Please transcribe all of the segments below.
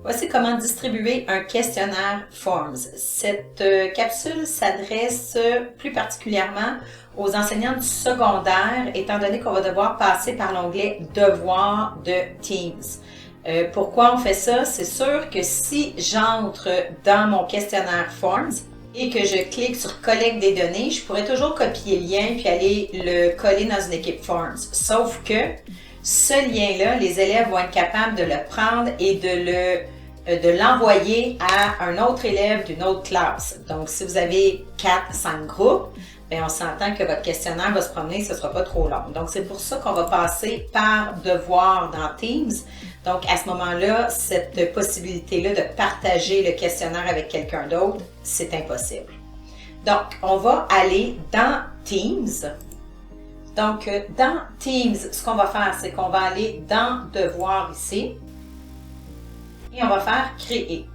Voici comment distribuer un questionnaire Forms. Cette capsule s'adresse plus particulièrement aux enseignants du secondaire, étant donné qu'on va devoir passer par l'onglet « Devoirs » de Teams. Pourquoi on fait ça? C'est sûr que si j'entre dans mon questionnaire Forms et que je clique sur « Collecte des données », je pourrais toujours copier le lien puis aller le coller dans une équipe Forms. Sauf que ce lien-là, les élèves vont être capables de le prendre et de l'envoyer à un autre élève d'une autre classe. Donc, si vous avez 4-5 groupes, bien, on s'entend que votre questionnaire va se promener, ce ne sera pas trop long. Donc, c'est pour ça qu'on va passer par Devoirs dans Teams. Donc, à ce moment-là, cette possibilité-là de partager le questionnaire avec quelqu'un d'autre, c'est impossible. Donc, on va aller dans Teams. Donc, dans Teams, ce qu'on va faire, c'est qu'on va aller dans Devoirs ici. Et on va faire « Créer ».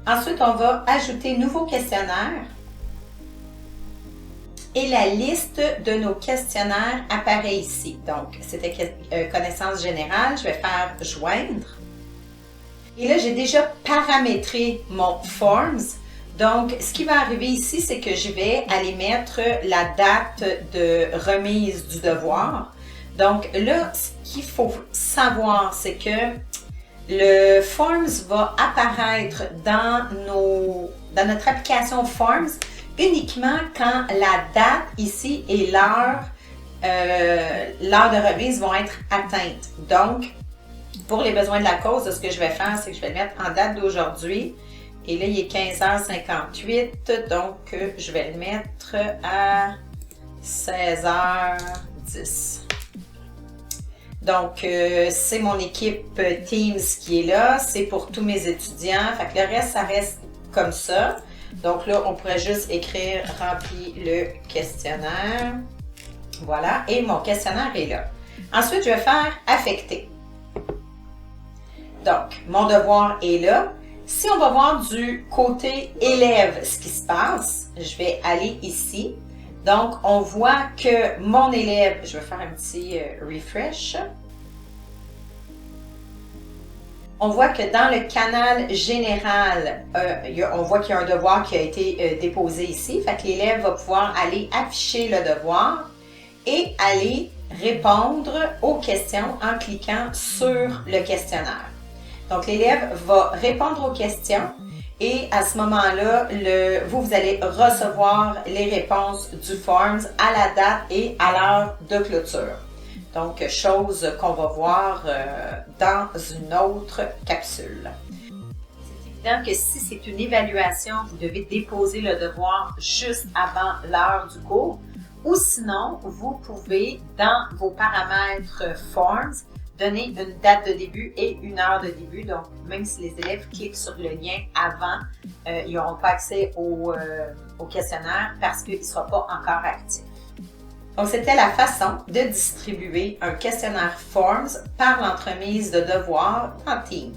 Ensuite, on va ajouter « Nouveau questionnaire ». Et la liste de nos questionnaires apparaît ici. Donc, c'était connaissance générale. Je vais faire « Joindre ». Et là, j'ai déjà paramétré mon Forms. Donc, ce qui va arriver ici, c'est que je vais aller mettre la date de remise du devoir. Donc là, ce qu'il faut savoir, c'est que le Forms va apparaître dans notre application Forms uniquement quand la date ici et l'heure de remise vont être atteintes. Donc, pour les besoins de la cause, ce que je vais faire, c'est que je vais le mettre en date d'aujourd'hui. Et là, il est 15h58, donc je vais le mettre à 16h10. Donc, c'est mon équipe Teams qui est là. C'est pour tous mes étudiants. Fait que le reste, ça reste comme ça. Donc là, on pourrait juste écrire « Remplis le questionnaire ». Voilà. Et mon questionnaire est là. Ensuite, je vais faire « Affecter ». Donc, mon devoir est là. Si on va voir du côté élève ce qui se passe, je vais aller ici. Donc, on voit que mon élève, je vais faire un petit refresh. On voit que dans le canal général, on voit qu'il y a un devoir qui a été déposé ici. Fait que l'élève va pouvoir aller afficher le devoir et aller répondre aux questions en cliquant sur le questionnaire. Donc, l'élève va répondre aux questions et à ce moment-là, vous allez recevoir les réponses du Forms à la date et à l'heure de clôture. Donc, chose qu'on va voir dans une autre capsule. C'est évident que si c'est une évaluation, vous devez déposer le devoir juste avant l'heure du cours ou sinon, vous pouvez, dans vos paramètres Forms, donner une date de début et une heure de début. Donc, même si les élèves cliquent sur le lien avant, ils n'auront pas accès au questionnaire parce qu'il ne sera pas encore actif. Donc, c'était la façon de distribuer un questionnaire Forms par l'entremise de devoirs dans Teams.